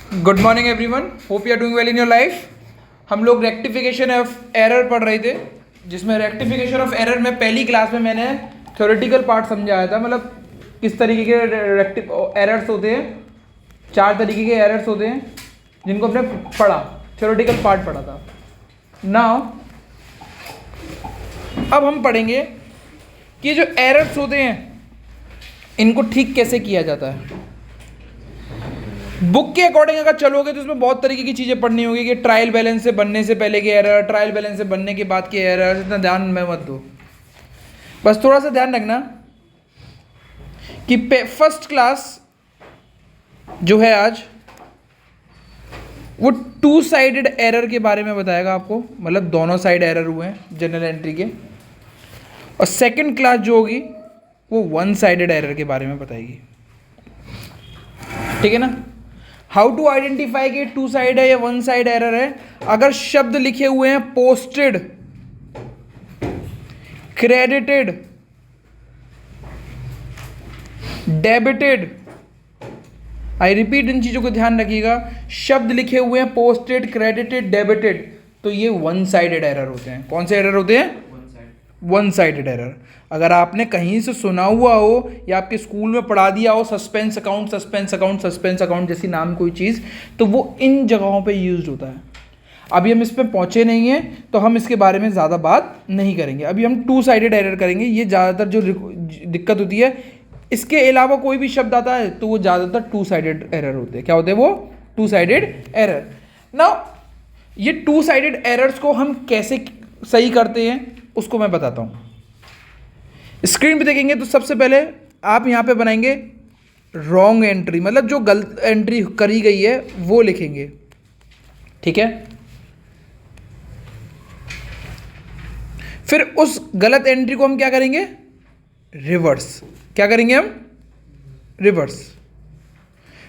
Good morning everyone, hope you are doing well in your life. हम लोग rectification of error पढ़ रहे थे, जिसमें रेक्टिफिकेशन ऑफ एरर में पहली क्लास में मैंने थ्योरेटिकल पार्ट समझाया था, मतलब किस तरीके के एरर्स होते हैं। 4 तरीके के एरर्स होते हैं जिनको हमने पढ़ा, थ्योरेटिकल पार्ट पढ़ा था। नाउ अब हम पढ़ेंगे कि जो एरर्स होते हैं इनको ठीक कैसे किया जाता है। बुक के अकॉर्डिंग अगर चलोगे तो उसमें बहुत तरीके की चीज़ें पढ़नी होगी कि ट्रायल बैलेंस से बनने से पहले के एरर, ट्रायल बैलेंस से बनने के बाद के एरर। इतना ध्यान में मत दो, बस थोड़ा सा ध्यान रखना कि फर्स्ट क्लास जो है आज वो 2 साइडेड एरर के बारे में बताएगा आपको, मतलब दोनों साइड एरर हुए हैं जनरल एंट्री के। और सेकंड क्लास जो होगी वो 1 साइडेड एरर के बारे में बताएगी, ठीक है ना। हाउ टू आइडेंटिफाई कि 2 साइड है या 1 साइड एरर है। अगर शब्द लिखे हुए हैं posted, credited, debited, I repeat, इन चीजों को ध्यान रखिएगा। शब्द लिखे हुए हैं पोस्टेड, क्रेडिटेड, डेबिटेड, तो ये 1 साइडेड एरर होते हैं। कौन से एरर होते हैं? 1 साइडेड एरर। अगर आपने कहीं से सुना हुआ हो या आपके स्कूल में पढ़ा दिया हो suspense account, suspense account, suspense account जैसी नाम कोई चीज़, तो वो इन जगहों पे यूज होता है। अभी हम इस पे पहुंचे नहीं हैं तो हम इसके बारे में ज़्यादा बात नहीं करेंगे। अभी हम 2 साइडेड एरर करेंगे। ये ज़्यादातर जो दिक्कत होती है, इसके अलावा कोई भी शब्द आता है तो वो ज़्यादातर 2 साइडेड एरर होते हैं। क्या होते हैं वो? 2 साइडेड एरर। नाउ ये 2 साइडेड एरर्स को हम कैसे सही करते हैं उसको मैं बताता हूँ। स्क्रीन पे देखेंगे तो सबसे पहले आप यहाँ पे बनाएंगे रॉन्ग एंट्री, मतलब जो गलत एंट्री करी गई है वो लिखेंगे, ठीक है। फिर उस गलत एंट्री को हम क्या करेंगे? रिवर्स। क्या करेंगे हम? रिवर्स।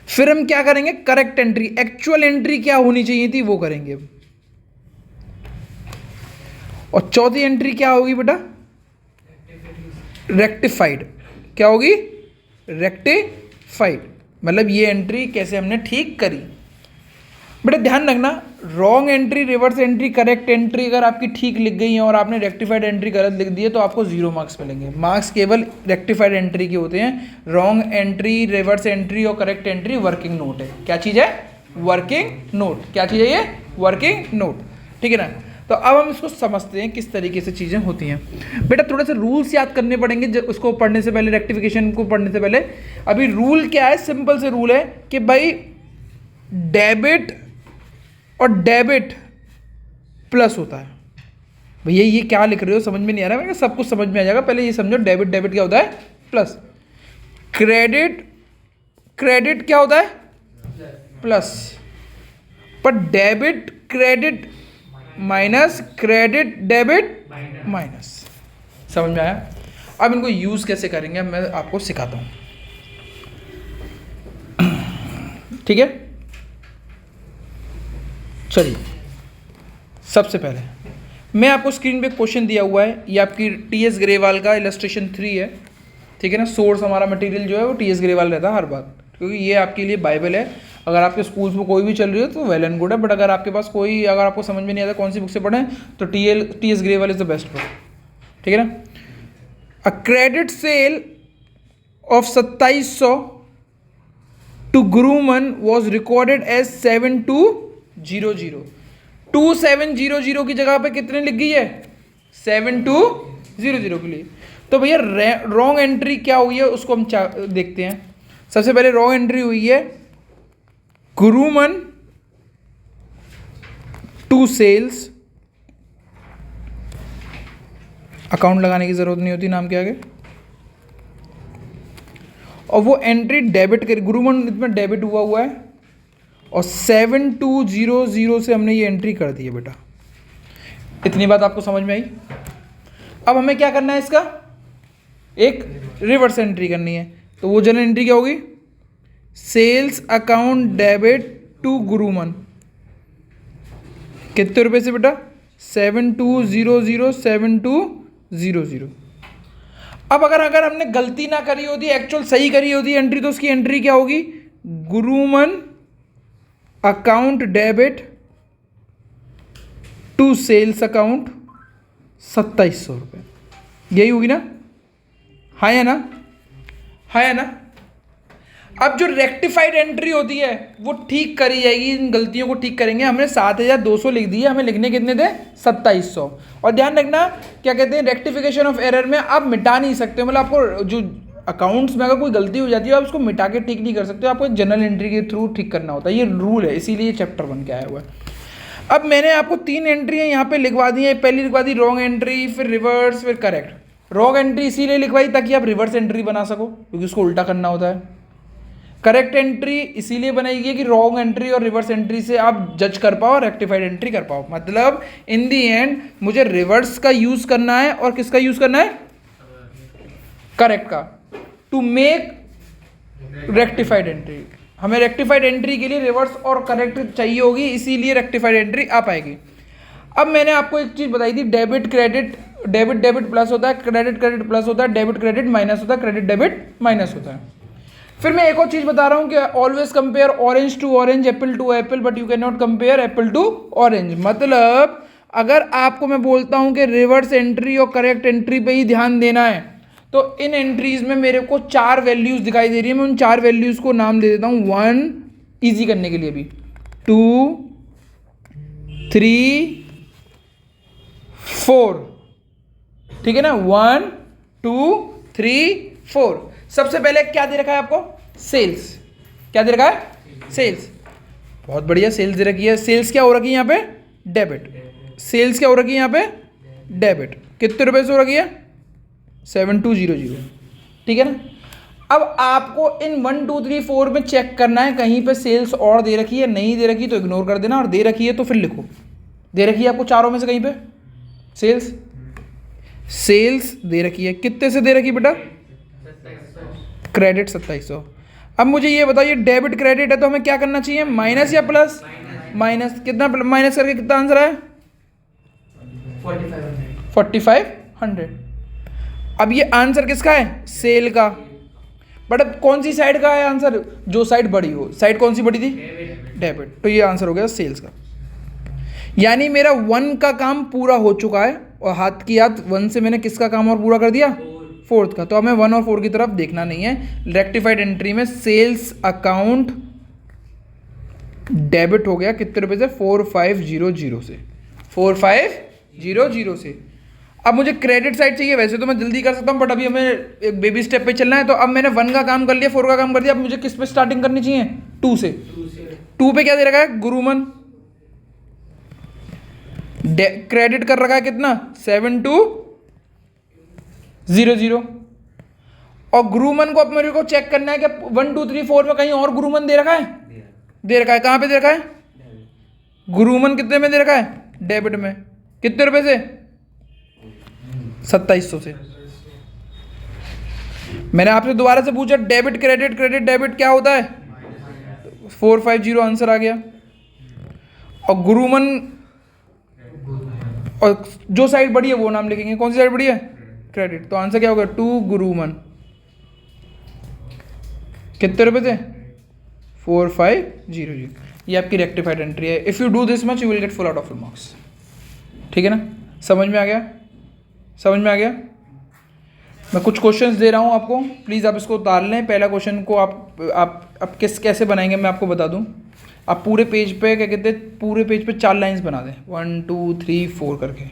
फिर हम क्या करेंगे? करेक्ट एंट्री, एक्चुअल एंट्री क्या होनी चाहिए थी वो करेंगे। और चौथी एंट्री क्या होगी बेटा? रेक्टिफाइड। क्या होगी? रेक्टिफाइड, मतलब ये एंट्री कैसे हमने ठीक करी। बेटा ध्यान रखना, wrong entry, reverse entry, correct entry अगर आपकी ठीक लिख गई है और आपने रेक्टिफाइड एंट्री गलत लिख दी है तो आपको 0 मार्क्स मिलेंगे। मार्क्स केवल रेक्टिफाइड एंट्री के होते हैं। रॉन्ग एंट्री, रिवर्स एंट्री और करेक्ट एंट्री वर्किंग नोट है। क्या चीज़ है? Working note. क्या चीज़ है ये? वर्किंग नोट, ठीक है ना। तो अब हम इसको समझते हैं किस तरीके से चीज़ें होती हैं। बेटा थोड़े से रूल्स याद करने पड़ेंगे उसको पढ़ने से पहले, रेक्टिफिकेशन को पढ़ने से पहले। अभी रूल क्या है? सिंपल से रूल है कि भाई डेबिट और डेबिट प्लस होता है। भैया ये क्या लिख रहे हो, समझ में नहीं आ रहा है। मैं सब कुछ समझ में आ जाएगा, पहले ये समझो डेबिट, डेबिट क्या होता है? प्लस। क्रेडिट, क्रेडिट क्या होता है? प्लस। पर debit credit minus, credit debit minus. समझ में आया? अब इनको यूज कैसे करेंगे मैं आपको सिखाता हूं, ठीक है। चलिए, सबसे पहले मैं आपको स्क्रीन पे क्वेश्चन दिया हुआ है, ये आपकी टीएस ग्रेवाल का इलस्ट्रेशन 3 है, ठीक है ना। सोर्स हमारा मटेरियल जो है वो टीएस ग्रेवाल रहता है हर बार, क्योंकि ये आपके लिए बाइबल है। अगर आपके स्कूल्स में कोई भी चल रही हो तो वेल एंड गुड है, बट अगर आपके पास कोई, अगर आपको समझ में नहीं आता कौन सी बुक से पढ़ें तो TS Grewal is the best book, ठीक है ना। A credit sale of 2700 to Gurman was recorded as 7200। 2700 की जगह पे कितने लिख गई है? 7200 के लिए। तो भैया रॉन्ग एंट्री क्या हुई है उसको हम देखते हैं। सबसे पहले रॉन्ग एंट्री हुई है गुरुमन टू सेल्स। अकाउंट लगाने की जरूरत नहीं होती नाम के आगे। और वो एंट्री डेबिट करी, गुरुमन इसमें डेबिट हुआ है और 7200 से हमने ये एंट्री कर दी है बेटा। इतनी बात आपको समझ में आई? अब हमें क्या करना है? इसका एक रिवर्स एंट्री करनी है। तो वो जनरल एंट्री क्या होगी? Sales account debit to Gurman. कितने रुपए से बेटा? 7200, 7200। अब अगर हमने गलती ना करी होती, एक्चुअल सही करी होती एंट्री, तो उसकी एंट्री क्या होगी? Gurman account debit to sales account 2700 रुपये, यही होगी ना? हाँ या ना? हाँ या ना? अब जो रेक्टिफाइड एंट्री होती है वो ठीक करी जाएगी, इन गलतियों को ठीक करेंगे। हमने 7200 लिख दिए, हमें लिखने कितने थे? 2700। और ध्यान रखना, क्या कहते हैं, रेक्टिफिकेशन ऑफ एरर में आप मिटा नहीं सकते, मतलब आपको जो अकाउंट्स में अगर कोई गलती हो जाती है आप उसको मिटा के ठीक नहीं कर सकते, आपको जनरल एंट्री के थ्रू ठीक करना होता है, ये रूल है, इसीलिए चैप्टर 1 के आया हुआ है। अब मैंने आपको 3 एंट्रियाँ यहाँ पे लिखवा दी हैं। पहली लिखवा दी रॉन्ग एंट्री, फिर रिवर्स, फिर करेक्ट। रॉन्ग एंट्री इसीलिए लिखवाई ताकि आप रिवर्स एंट्री बना सको, क्योंकि उसको उल्टा करना होता है। करेक्ट एंट्री इसीलिए बनाई गई कि रॉन्ग एंट्री और रिवर्स एंट्री से आप जज कर पाओ, रेक्टिफाइड एंट्री कर पाओ। मतलब इन दी एंड मुझे रिवर्स का यूज करना है और किसका यूज करना है? करेक्ट का, टू मेक रेक्टिफाइड एंट्री। हमें रेक्टिफाइड एंट्री के लिए रिवर्स और करेक्ट चाहिए होगी, इसीलिए रेक्टिफाइड एंट्री आ पाएगी। अब मैंने आपको एक चीज बताई थी, debit credit, debit debit plus होता है, क्रेडिट क्रेडिट प्लस होता है, डेबिट क्रेडिट माइनस होता है, क्रेडिट डेबिट माइनस होता है। फिर मैं एक और चीज बता रहा हूं कि always compare orange to orange, apple to apple, but you can not compare apple to orange. मतलब अगर आपको मैं बोलता हूं कि रिवर्स एंट्री और करेक्ट एंट्री पे ही ध्यान देना है, तो इन एंट्रीज में मेरे को 4 वैल्यूज दिखाई दे रही है, मैं उन 4 वैल्यूज को नाम दे देता हूं 1, इजी करने के लिए भी, 2, 3, 4, ठीक है ना? 1, 2, 3, 4। सबसे पहले क्या दे रखा है आपको? सेल्स। क्या दे रखा है? सेल्स। बहुत बढ़िया, सेल्स दे रखी है। सेल्स क्या हो रखी है यहाँ पे? डेबिट। सेल्स क्या हो रखी है यहाँ पे? डेबिट। कितने रुपए से हो रखी है? 7200, ठीक है ना? अब आपको इन 1, 2, 3, 4 में चेक करना है, कहीं पे सेल्स और दे रखी है, नहीं दे रखी तो इग्नोर कर देना, और दे रखी है तो फिर लिखो। दे रखी है आपको चारों में से कहीं पे सेल्स, सेल्स दे रखी है। कितने से दे रखी बेटा? क्रेडिट 2700। अब मुझे ये बताइए, डेबिट क्रेडिट है तो हमें क्या करना चाहिए? माइनस या प्लस? माइनस। कितना माइनस करके कितना आंसर है? 4500। अब ये आंसर किसका है? सेल का। बट अब कौन सी साइड का है आंसर? जो साइड बड़ी हो। साइड कौन सी बड़ी थी? डेबिट। तो ये आंसर हो गया सेल्स का। यानी मेरा 1 का काम पूरा हो चुका है, और हाथ की याद 1 से मैंने किसका काम और पूरा कर दिया? 4th का। तो हमें 1 और 4 की तरफ देखना नहीं है। रेक्टिफाइड एंट्री में सेल्स अकाउंट डेबिट हो गया कितने रुपए से? 4500 से। 4500 से। अब मुझे क्रेडिट साइड चाहिए। वैसे तो मैं जल्दी कर सकता हूँ, बट अभी हमें एक बेबी स्टेप पे चलना है। तो अब मैंने 1 का काम कर लिया, 4 का काम कर दिया, अब मुझे किस पे स्टार्टिंग करनी चाहिए? 2 से। 2 पे क्या दे रखा है? गुरुमन। क्रेडिट कर रखा है कितना? 7200। और गुरुमन को अब मेरे को चेक करना है कि 1, 2, 3, 4 में कहीं और गुरुमन दे रखा है? दे रखा है। कहाँ पे दे रखा है? गुरुमन कितने में दे रखा है? डेबिट में। कितने रुपए से? 2700 से। मैंने आपसे दोबारा से पूछा, डेबिट क्रेडिट, क्रेडिट डेबिट क्या होता है? 450 आंसर आ गया। और गुरुमन, और जो साइड बड़ी है वो नाम लिखेंगे। कौन सी साइड बड़ी है? क्रेडिट। तो आंसर क्या होगा? 2 गुरुमन। कितने रुपए थे? 4500। ये आपकी रेक्टिफाइड एंट्री है। If you do this much you will get full out of full marks. ठीक है ना? समझ में आ गया? समझ में आ गया? मैं कुछ क्वेश्चंस दे रहा हूँ आपको, प्लीज़ आप इसको उतार लें। पहला क्वेश्चन को आप कैसे बनाएंगे मैं आपको बता दूँ। आप पूरे पेज पे क्या कहते हैं, पूरे पेज पे 4 लाइंस बना दें, 1, 2, 3, 4 करके।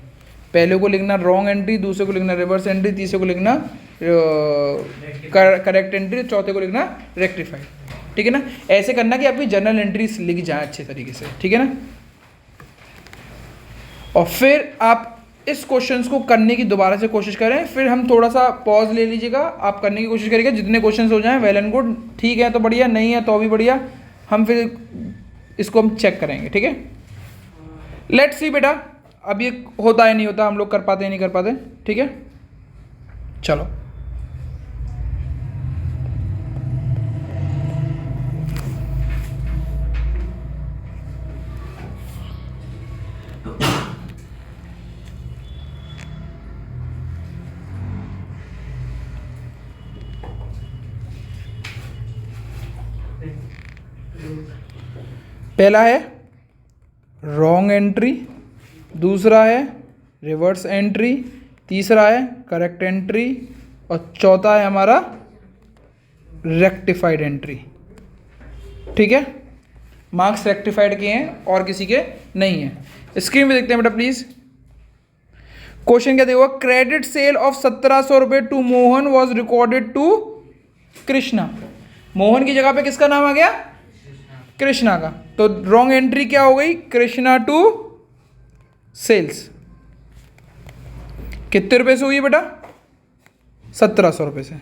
पहले को लिखना रॉन्ग एंट्री, दूसरे को लिखना रिवर्स एंट्री, तीसरे को लिखना करेक्ट एंट्री, चौथे को लिखना रेक्टिफाइड। ठीक है ना? ऐसे करना कि आपकी जर्नल एंट्रीज लिख जाए अच्छे तरीके से। ठीक है ना? और फिर आप इस क्वेश्चंस को करने की दोबारा से कोशिश करें, फिर हम थोड़ा सा पॉज ले लीजिएगा, आप करने की कोशिश करिएगा। जितने क्वेश्चंस हो जाएं वेल एंड गुड, ठीक है तो बढ़िया, नहीं है तो भी बढ़िया। हम फिर इसको हम चेक करेंगे। ठीक है? लेट्स सी बेटा, अब ये होता है नहीं होता, हम लोग कर पाते हैं नहीं कर पाते। ठीक है? चलो पहला है रॉन्ग एंट्री, दूसरा है रिवर्स एंट्री, तीसरा है करेक्ट एंट्री और चौथा है हमारा रेक्टिफाइड एंट्री। ठीक है, मार्क्स रेक्टिफाइड के हैं और किसी के नहीं है। स्क्रीन पे देखते हैं बेटा प्लीज। क्वेश्चन क्या देखो, क्रेडिट सेल ऑफ 1700 रुपये to Mohan was recorded to Krishna. Mohan की जगह पे किसका नाम आ गया? कृष्णा का। तो रॉन्ग एंट्री क्या हो गई? Krishna to sales. कितने रुपए से हुई है बेटा? 1700 रुपये से।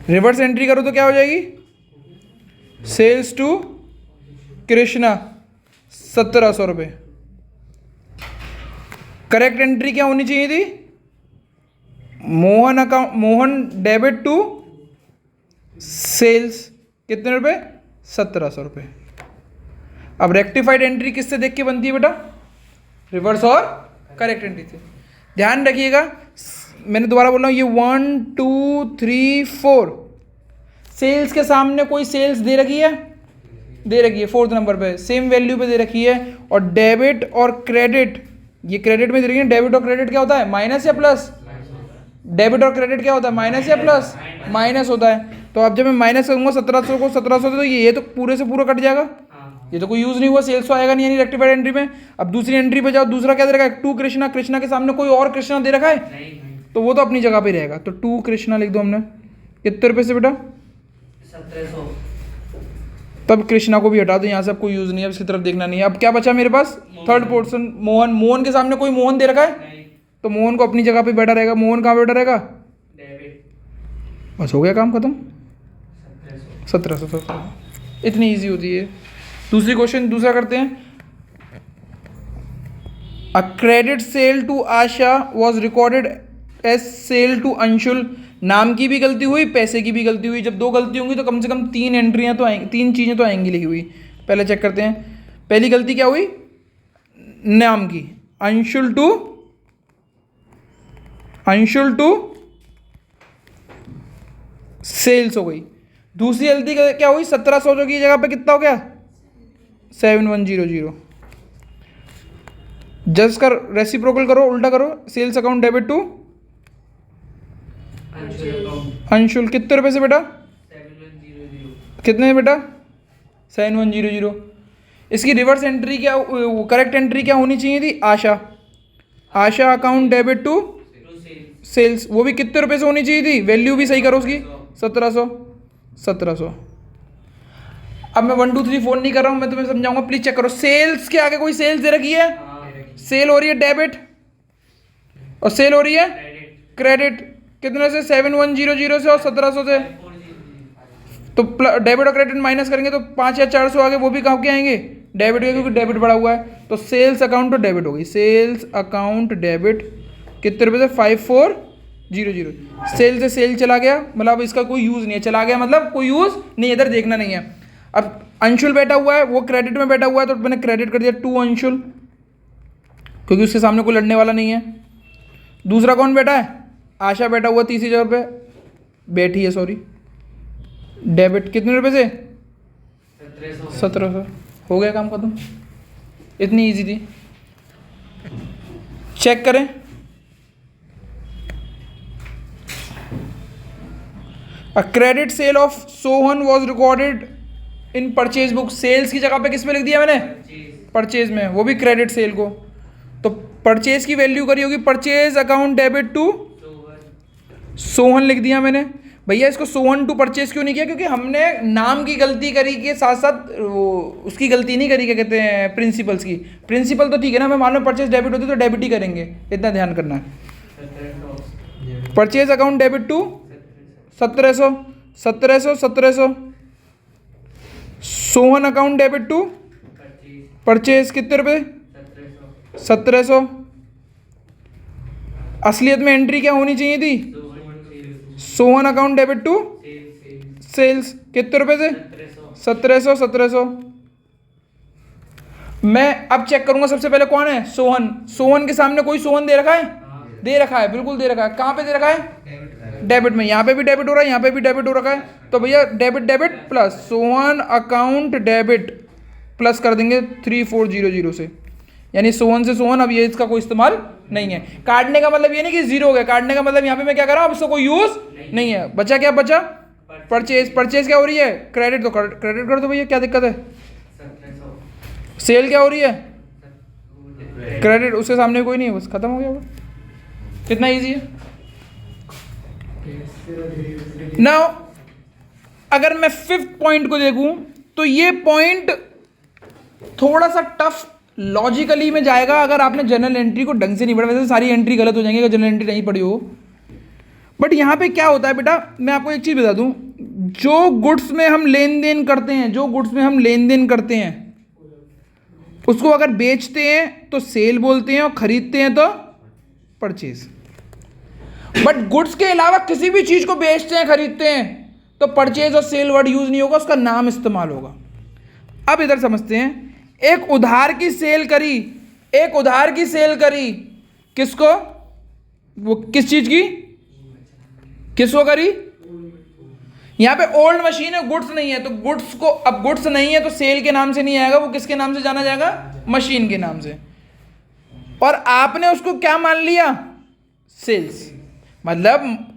रिवर्स एंट्री करो तो क्या हो जाएगी? सेल्स टू कृष्णा 1700 रुपये। करेक्ट एंट्री क्या होनी चाहिए थी? मोहन डेबिट टू सेल्स कितने रुपए? 1700 रुपये। अब रेक्टिफाइड एंट्री किससे देख के बनती है बेटा? रिवर्स और करेक्ट एंट्री से। ध्यान रखिएगा, मैंने दोबारा बोल रहा हूँ, ये 1 2 3 4 सेल्स के सामने कोई सेल्स दे रखी है, दे रखी है 4th नंबर पे, सेम वैल्यू पे दे रखी है। और डेबिट और क्रेडिट, ये क्रेडिट में दे रखी है। डेबिट और क्रेडिट क्या होता है? माइनस या प्लस? डेबिट और क्रेडिट क्या होता है? माइनस या प्लस? माइनस होता है। तो अब जब मैं माइनस करूंगा 1700 को 1700 तो ये तो पूरे से पूरा कट जाएगा, ये तो कोई यूज नहीं हुआ, सेल्स तो आएगा नहीं यानी रेक्टिफाइड एंट्री में। अब दूसरी एंट्री पे जाओ, दूसरा क्या दे रखा है? टू कृष्णा। कृष्णा के सामने कोई और कृष्णा दे रखा है? नहीं। तो वो तो अपनी जगह पे रहेगा। तो टू कृष्णा लिख दो हमने। कितने रुपए से बेटा? 1700। तब कृष्णा को भी हटा दो यहाँ से, अब कोई यूज नहीं है, इसकी तरफ देखना नहीं है। अब क्या बचा मेरे पास? Third portion Mohan. मोहन के सामने कोई मोहन दे रखा है? नहीं। तो मोहन को अपनी जगह पे बैठा रहेगा। मोहन कहाँ बैठा रहेगा? डेबिट। बस हो गया काम खत्म। 1700। 1700। इतनी ईजी होती है। दूसरी क्वेश्चन दूसरा करते हैं। A credit sale to Asha was recorded as sale to Anshul. नाम की भी गलती हुई, पैसे की भी गलती हुई। जब दो गलती होंगी तो कम से कम 3 एंट्रियां तो आएंगी, 3 चीज़ें तो आएंगी लिखी हुई। पहले चेक करते हैं। पहली गलती क्या हुई? नाम की, अंशुल टू सेल्स हो गई। दूसरी गलती क्या हुई? 1700 की जगह पे कितना हो गया? 7100। जस्ट कर, रेसिप्रोकल करो, उल्टा करो। Sales account debit to Anshul. कितने रुपए से बेटा? 7100। कितने बेटा? 7100। इसकी रिवर्स एंट्री क्या, करेक्ट एंट्री क्या होनी चाहिए थी? Asha account debit to sales. वो भी कितने रुपए से होनी चाहिए थी? वैल्यू भी सही करो उसकी। 1700। अब मैं 1 2 3 4 नहीं कर रहा हूँ, मैं तुम्हें समझाऊंगा, प्लीज चेक करो। सेल्स के आगे कोई सेल्स दे रखी है? सेल हो रही है डेबिट और सेल हो रही है क्रेडिट। कितने से? 7100 से और 1700 से। तो डेबिट और क्रेडिट माइनस करेंगे तो 5 या 400 आगे, वो भी कहाँ के आएंगे? डेबिट के, क्योंकि डेबिट बढ़ा हुआ है। तो सेल्स अकाउंट तो डेबिट हो गई। सेल्स अकाउंट डेबिट कितने रुपए से? 5400। सेल से सेल चला गया, मतलब इसका कोई यूज़ नहीं है। चला गया मतलब कोई यूज़ नहीं, इधर देखना नहीं है। अब अंशुल बैठा हुआ है, वो क्रेडिट में बैठा हुआ है, तो मैंने क्रेडिट कर दिया टू अंशुल, क्योंकि उसके सामने कोई लड़ने वाला नहीं है। दूसरा कौन बैठा है? आशा बैठा हुआ तीसरी जगह पे बैठी है, सॉरी। डेबिट कितने रुपए से? 1700। हो गया काम खत्म। इतनी इजी थी। चेक करें। A credit sale of Sohan was recorded in purchase book. Sales की जगह पे किस पे लिख दिया मैंने? परचेज में, वो भी क्रेडिट सेल को। तो परचेज की वैल्यू करी होगी purchase account debit to Sohan लिख दिया मैंने। भैया इसको सोहन टू परचेज क्यों नहीं किया? क्योंकि हमने नाम की गलती करी के साथ साथ वो उसकी गलती नहीं करी, क्या कहते हैं, प्रिंसिपल्स की। प्रिंसिपल तो ठीक है ना, मैं मान लो परचेज डेबिट होती तो डेबिट ही करेंगे, इतना ध्यान करना है। Purchase account debit to 1700। Sohan account debit to purchase कितने रुपए? 1700। असलियत में एंट्री क्या होनी चाहिए थी? Sohan account debit to sales कितने रुपए से? 1700। मैं अब चेक करूंगा सबसे पहले कौन है? सोहन। सोहन के सामने कोई सोहन दे रखा है? दे रखा है, बिल्कुल दे रखा है। कहां पे दे रखा है? डेबिट में, यहाँ पे भी डेबिट हो रहा है, यहाँ पे भी डेबिट हो रखा है, तो भैया debit debit plus Sohan account debit plus कर देंगे 3400 से, यानी सोहन से सोहन। अब ये इसका कोई इस्तेमाल नहीं है। काटने का मतलब ये नहीं कि जीरो हो गया, काटने का मतलब यहाँ पे मैं क्या कर रहा हूँ, अब इसका कोई यूज नहीं है। बचा क्या बचा, परचेज। परचेज क्या हो रही है, क्रेडिट, तो क्रेडिट कर दो भैया, क्या दिक्कत है। 1700 सेल क्या हो रही है, क्रेडिट, उसके सामने कोई नहीं है, बस खत्म हो गया वो। कितना इजी है। नाउ अगर मैं फिफ्थ पॉइंट को देखूं तो ये पॉइंट थोड़ा सा टफ लॉजिकली में जाएगा अगर आपने जनरल एंट्री को ढंग से नहीं पढ़ा। वैसे सारी एंट्री गलत हो जाएंगी अगर जनरल एंट्री नहीं पढ़ी हो। बट यहाँ पे क्या होता है बेटा, मैं आपको एक चीज़ बता दूं, जो गुड्स में हम लेन देन करते हैं, जो गुड्स में हम लेन देन करते हैं उसको अगर बेचते हैं तो सेल बोलते हैं और खरीदते हैं तो परचेज। बट गुड्स के अलावा किसी भी चीज़ को बेचते हैं खरीदते हैं तो परचेज और सेल वर्ड यूज नहीं होगा, उसका नाम इस्तेमाल होगा। अब इधर समझते हैं, एक उधार की सेल करी, एक उधार की सेल करी, किसको, वो किस चीज की, किसको करी, यहां पे ओल्ड मशीन है, गुड्स नहीं है, तो गुड्स को, अब गुड्स नहीं है तो सेल के नाम से नहीं आएगा, वो किसके नाम से जाना जाएगा, मशीन के नाम से। और आपने उसको क्या मान लिया, सेल्स, मतलब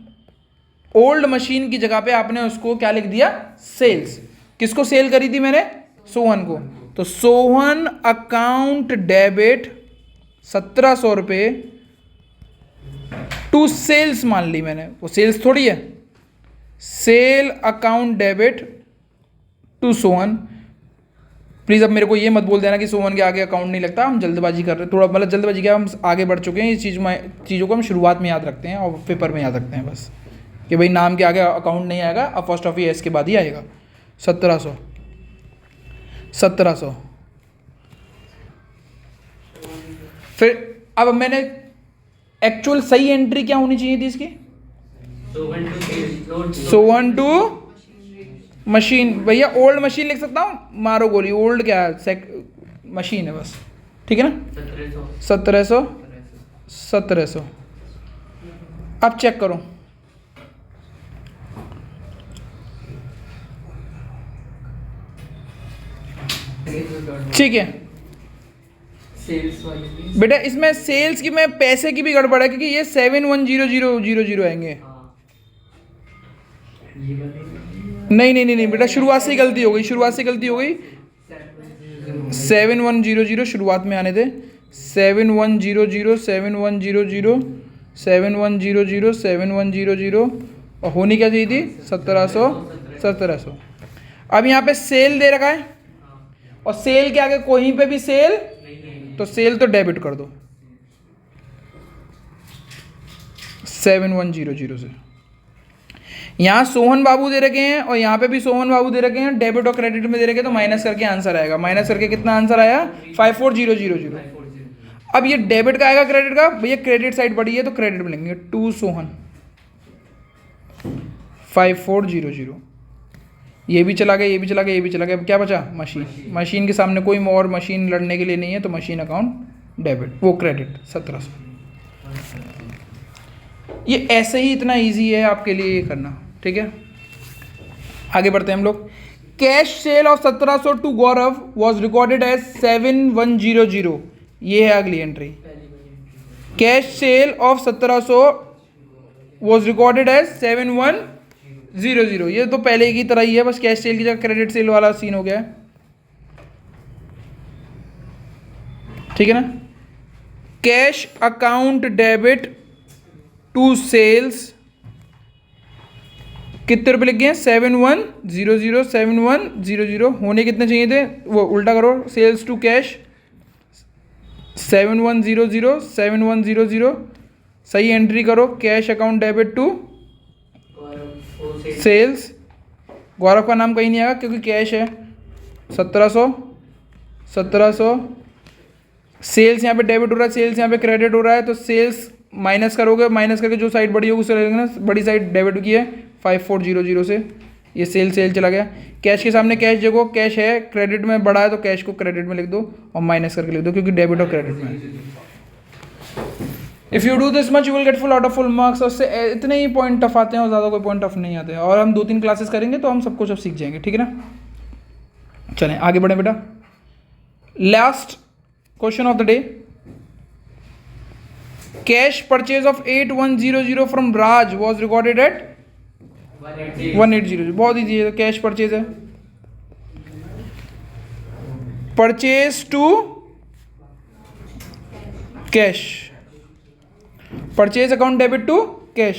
ओल्ड मशीन की जगह पे आपने उसको क्या लिख दिया, सेल्स। किसको सेल करी थी मैंने, सोहन को, तो सोहन अकाउंट डेबिट 1700 रुपये टू सेल्स मान ली मैंने, वो सेल्स थोड़ी है, sale account debit to Sohan. Please अब मेरे को ये मत बोल देना कि सोहन के आगे अकाउंट नहीं लगता, हम जल्दबाजी कर रहे हैं थोड़ा, मतलब जल्दबाजी क्या, हम आगे बढ़ चुके हैं, इस चीज़ों को हम शुरुआत में याद रखते हैं और पेपर में याद रखते हैं बस, कि भाई नाम के आगे अकाउंट नहीं आएगा, अब फर्स्ट ऑफ एस के बाद ही आएगा। 1700 फिर अब मैंने एक्चुअल सही एंट्री क्या होनी चाहिए थी इसकी, सोहन टू मशीन। भैया ओल्ड मशीन लिख सकता हूँ, मारो गोली, ओल्ड क्या है, मशीन है बस, ठीक है ना। 1700 अब चेक करो, ठीक है सेल्स वाली बेटा, इसमें सेल्स की, मैं पैसे की भी गड़बड़ है क्योंकि ये 710000 आएंगे। नहीं बेटा, शुरुआत से ही गलती हो गई, 7100 शुरुआत में आने थे, 7100 और होनी क्या चाहिए थी 1700। अब यहाँ पे सेल दे रखा है और सेल के आगे कहीं पे भी सेल, तो सेल तो डेबिट कर दो 7100 से। यहाँ सोहन बाबू दे रखे हैं और यहाँ पे भी सोहन बाबू दे रखे हैं, डेबिट और क्रेडिट में दे रखे हैं, तो माइनस करके आंसर आएगा। माइनस करके कितना आंसर आया, 54000। अब ये डेबिट का आएगा क्रेडिट का, भैया क्रेडिट साइड बढ़ी है तो क्रेडिट में लेंगे, टू सोहन 5400। ये भी चला गया, ये भी चला गया, ये भी चला गया, अब क्या बचा, मशीन। मशीन के सामने कोई और मशीन लड़ने के लिए नहीं है, तो मशीन अकाउंट डेबिट, वो क्रेडिट 1700। ये ऐसे ही इतना इजी है आपके लिए ये करना, ठीक है। आगे बढ़ते हैं हम लोग। Cash sale of 1700 to Gaurav was recorded as 7100। ये है अगली entry. Cash sale of 1700 was recorded as 7100। ये तो पहले की तरह ही है, बस कैश सेल की जगह क्रेडिट सेल वाला सीन हो गया है, ठीक है ना। Cash account debit to sales कितने रुपए लिख गए हैं, 7100 होने कितने चाहिए थे, वो उल्टा करो, सेल्स टू कैश 7100 सही एंट्री करो, cash account debit to sales. Gaurav का नाम कहीं नहीं आएगा क्योंकि कैश है। 1700 सेल्स यहाँ पे डेबिट हो रहा है, सेल्स यहाँ पे क्रेडिट हो रहा है, तो सेल्स माइनस करोगे, माइनस करके जो साइड बड़ी होगी उससे लेंगे ना, बड़ी साइड डेबिट की है 5400 से, ये सेल चला गया। कैश के सामने कैश देखो, कैश है, क्रेडिट में बड़ा है तो कैश को क्रेडिट में लिख दो और माइनस करके लिख दो क्योंकि डेबिट और क्रेडिट में है। If you do this much you will get full out of full marks. उससे इतने ही पॉइंट टफ आते हैं और ज़्यादा कोई पॉइंट टफ नहीं आते हैं, और हम 2-3 क्लासेस करेंगे तो हम सब कुछ अब सीख जाएंगे, ठीक है ना। चलें आगे बढ़े बेटा। Last question of the day, cash purchase of 8100 from Raj was recorded at 1800। बहुत ईजी है, कैश परचेज है, purchase to cash, purchase account debit to cash,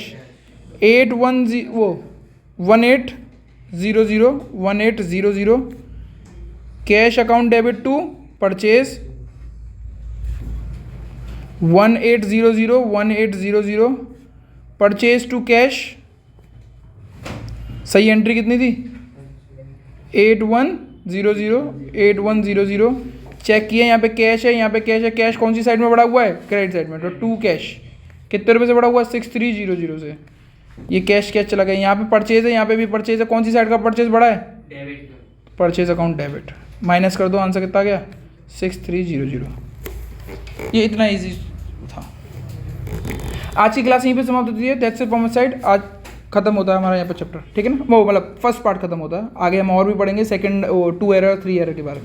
1800 cash account debit to purchase 1800 purchase to cash. सही entry कितनी थी? 8100 check किया, यहाँ पे cash है, यहाँ पे कैश है। कैश कौन सी साइड में बढ़ा हुआ है? क्रेडिट साइड में। तो टू कैश कितने रुपए से बढ़ा हुआ है? 6300 से। ये कैश कैश चला गया। यहाँ पे परचेज है, यहाँ पे भी परचेज है। कौन सी साइड का परचेज बढ़ा है? Debit. Purchase account debit. Minus कर दो, आंसर कितना गया? 6300। ये इतना इजी था। आज की क्लास यहीं पे समाप्त होती है। That's it from my side. आज खत्म होता है हमारा यहाँ पे चैप्टर, ठीक है ना। वो मतलब फर्स्ट पार्ट खत्म होता है। आगे हम और भी पढ़ेंगे सेकंड 2 एरर 3 एरर के बारे में।